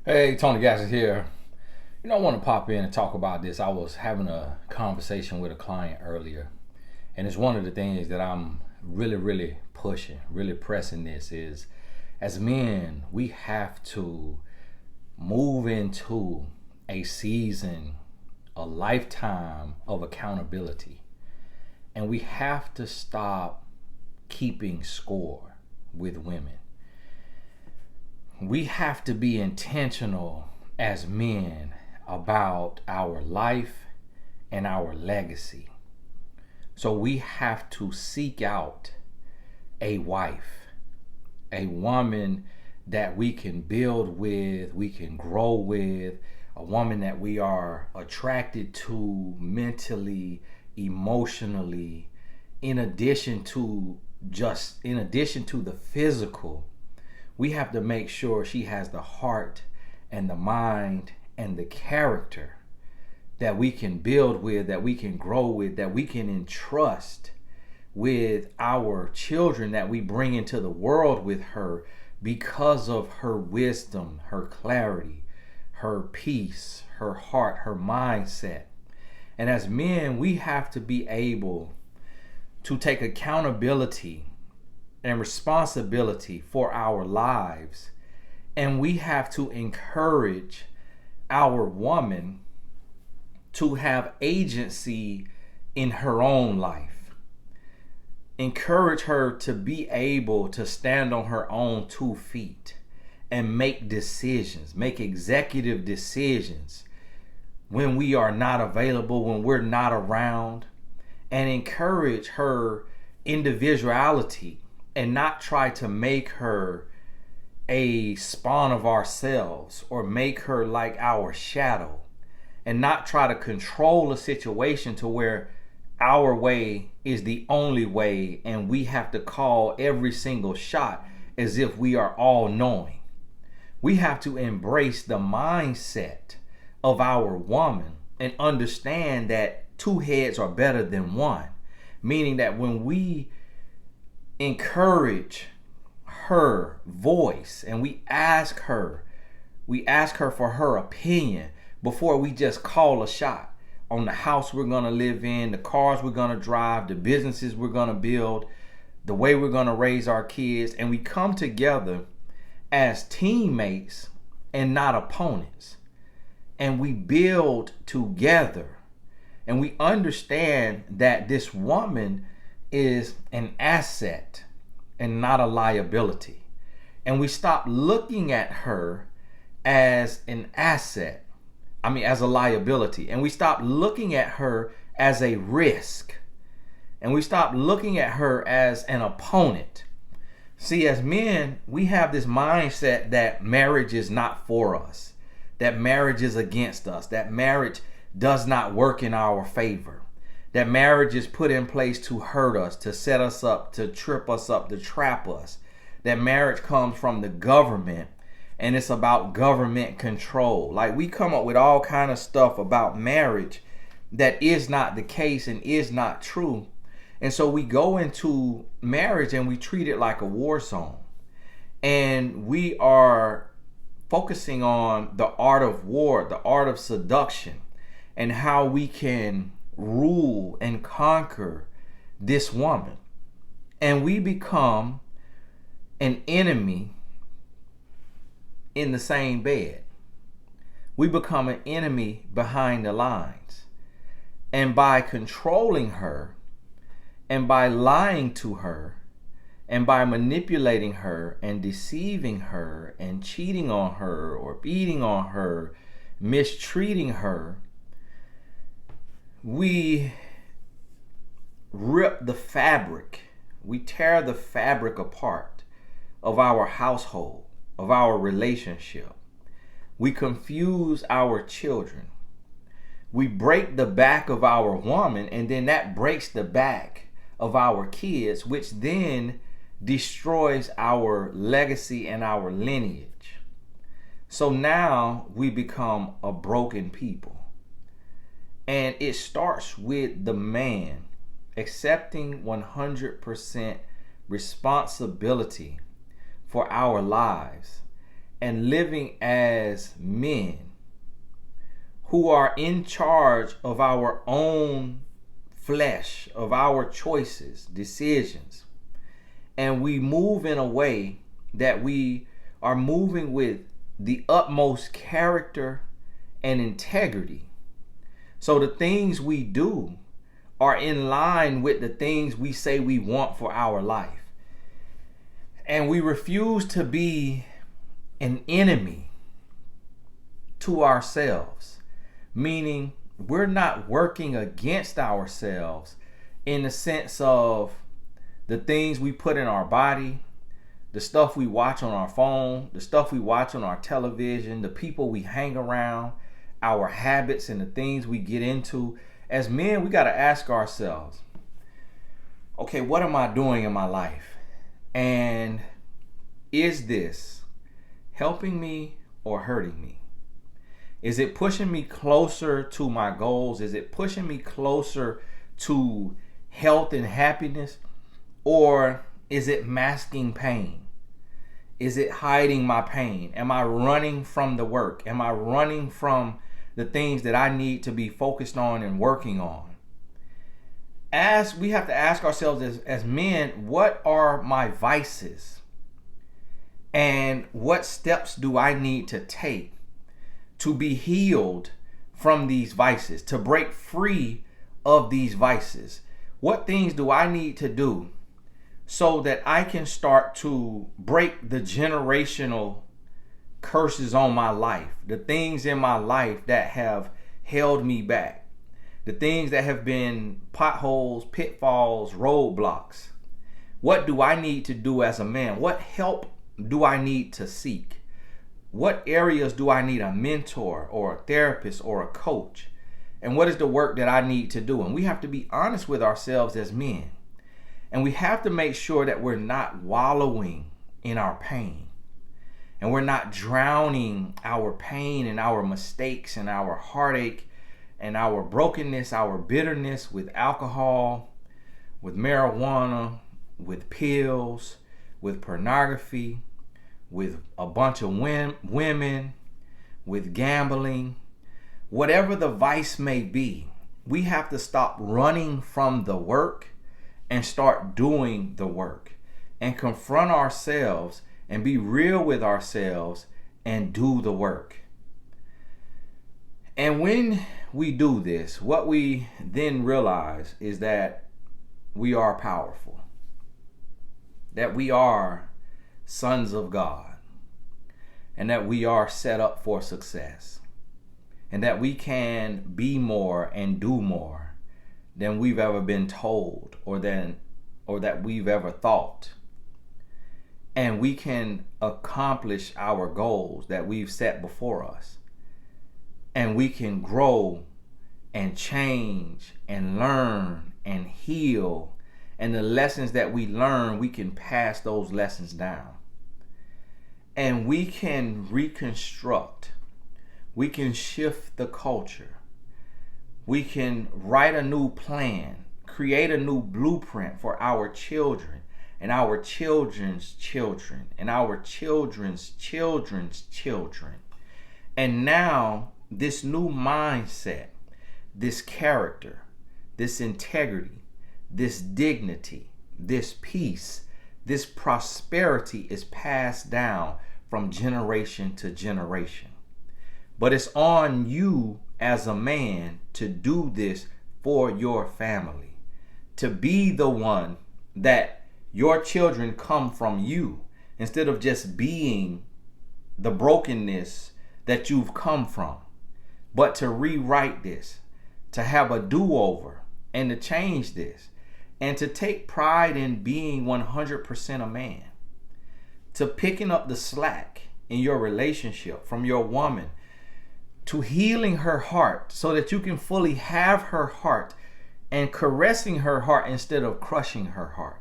Hey, Tony Gassett here. I want to pop in and talk about this. I was having a conversation with a client earlier, and it's one of the things that I'm really pushing, really pressing this is as men, we have to move into a season, a lifetime of accountability. And we have to stop keeping score with women. We have to be intentional as men about our life and our legacy. So we have to seek out a wife, a woman that we can build with, we can grow with, a woman that we are attracted to mentally, emotionally, in addition to the physical. We have to make sure she has the heart and the mind and the character that we can build with, that we can grow with, that we can entrust with our children that we bring into the world with her because of her wisdom, her clarity, her peace, her heart, her mindset. And as men, we have to be able to take accountability and responsibility for our lives. And we have to encourage our woman to have agency in her own life. Encourage her to be able to stand on her own 2 feet and make decisions, make executive decisions when we are not available, when we're not around, and encourage her individuality and not try to make her a spawn of ourselves or make her like our shadow, and not try to control a situation to where our way is the only way and we have to call every single shot as if we are all knowing. We have to embrace the mindset of our woman and understand that two heads are better than one, meaning that when we encourage her voice and we ask her for her opinion before we just call a shot on the house we're going to live in, the cars we're going to drive, the businesses we're going to build, the way we're going to raise our kids, and we come together as teammates and not opponents, and we build together, and we understand that this woman is an asset and not a liability. And we stop looking at her as an asset, as a liability. And we stop looking at her as a risk. And we stop looking at her as an opponent. See, as men, we have this mindset that marriage is not for us, that marriage is against us, that marriage does not work in our favor, that marriage is put in place to hurt us, to set us up, to trip us up, to trap us, that marriage comes from the government and it's about government control. Like, we come up with all kind of stuff about marriage that is not the case and is not true. And so we go into marriage and we treat it like a war zone. And we are focusing on the art of war, the art of seduction, and how we can rule and conquer this woman. And we become an enemy in the same bed. We become an enemy behind the lines. And by controlling her, and by lying to her, and by manipulating her and deceiving her and cheating on her or beating on her, mistreating her, we rip the fabric, we tear the fabric apart of our household, of our relationship. We confuse our children. We break the back of our woman, and then that breaks the back of our kids, which then destroys our legacy and our lineage. So now we become a broken people. And it starts with the man accepting 100% responsibility for our lives and living as men who are in charge of our own flesh, of our choices, decisions, and we move in a way that we are moving with the utmost character and integrity. So the things we do are in line with the things we say we want for our life. And we refuse to be an enemy to ourselves, meaning we're not working against ourselves in the sense of the things we put in our body, the stuff we watch on our phone, the stuff we watch on our television, the people we hang around, our habits and the things we get into. As men, we got to ask ourselves, okay, what am I doing in my life? And is this helping me or hurting me? Is it pushing me closer to my goals? Is it pushing me closer to health and happiness? Or is it masking pain? Is it hiding my pain? Am I running from the work? Am I running from the things that I need to be focused on and working on? As we have to ask ourselves as men, what are my vices? And what steps do I need to take to be healed from these vices, to break free of these vices? What things do I need to do so that I can start to break the generational curses on my life, the things in my life that have held me back, the things that have been potholes, pitfalls, roadblocks? What do I need to do as a man? What help do I need to seek? What areas do I need a mentor or a therapist or a coach? And what is the work that I need to do? And we have to be honest with ourselves as men. And we have to make sure that we're not wallowing in our pain. And we're not drowning our pain and our mistakes and our heartache and our brokenness, our bitterness with alcohol, with marijuana, with pills, with pornography, with a bunch of women, with gambling, whatever the vice may be. We have to stop running from the work and start doing the work and confront ourselves and be real with ourselves and do the work. And when we do this, what we then realize is that we are powerful, that we are sons of God, and that we are set up for success, and that we can be more and do more than we've ever been told or that we've ever thought. And we can accomplish our goals that we've set before us. And we can grow and change and learn and heal. And the lessons that we learn, we can pass those lessons down. And we can reconstruct. We can shift the culture. We can write a new plan, create a new blueprint for our children and our children's children and our children's children's children. And now this new mindset, this character, this integrity, this dignity, this peace, this prosperity is passed down from generation to generation. But it's on you as a man to do this for your family, to be the one that your children come from you instead of just being the brokenness that you've come from, but to rewrite this, to have a do-over and to change this, and to take pride in being 100% a man, to picking up the slack in your relationship from your woman, to healing her heart so that you can fully have her heart and caressing her heart instead of crushing her heart.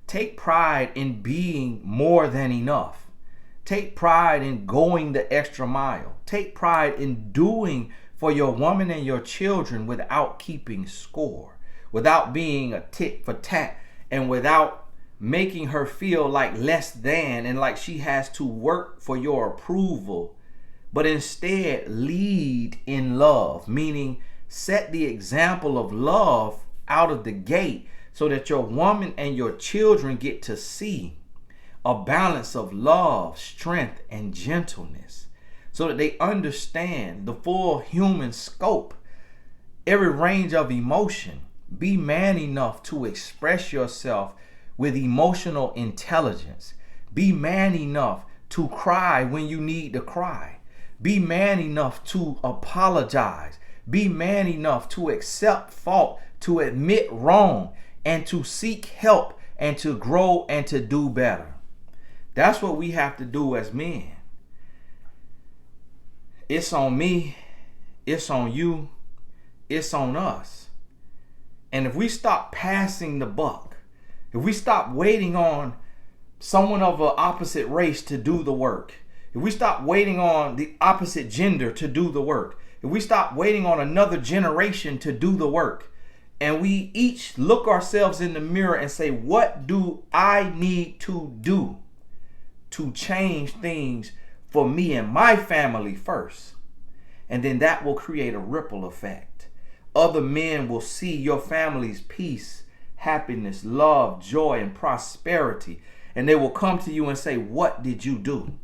Take pride in being more than enough. Take pride in going the extra mile. Take pride in doing for your woman and your children without keeping score, without being a tit for tat, and without making her feel like less than and like she has to work for your approval, but instead lead in love, meaning set the example of love out of the gate so that your woman and your children get to see a balance of love, strength, and gentleness, so that they understand the full human scope, every range of emotion. Be man enough to express yourself with emotional intelligence. Be man enough to cry when you need to cry. Be man enough to apologize. Be man enough to accept fault, to admit wrong, and to seek help and to grow and to do better. That's what we have to do as men. It's on me, it's on you, it's on us. And if we stop passing the buck, if we stop waiting on someone of an opposite race to do the work, if we stop waiting on the opposite gender to do the work, if we stop waiting on another generation to do the work, and we each look ourselves in the mirror and say, what do I need to do to change things for me and my family first? And then that will create a ripple effect. Other men will see your family's peace, happiness, love, joy, and prosperity. And they will come to you and say, what did you do?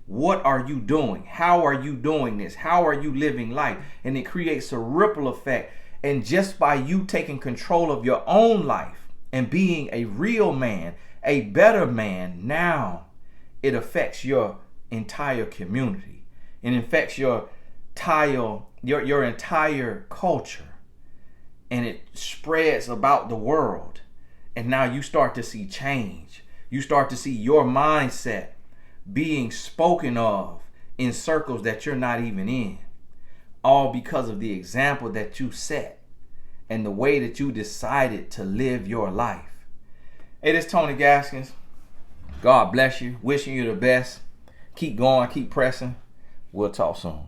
What are you doing? How are you doing this? How are you living life? And it creates a ripple effect. And just by you taking control of your own life and being a real man, a better man, now it affects your entire community. It affects your entire culture. And it spreads about the world. And now you start to see change. You start to see your mindset being spoken of in circles that you're not even in. All because of the example that you set and the way that you decided to live your life. Hey, this is Tony Gaskins. God bless you. Wishing you the best. Keep going. Keep pressing. We'll talk soon.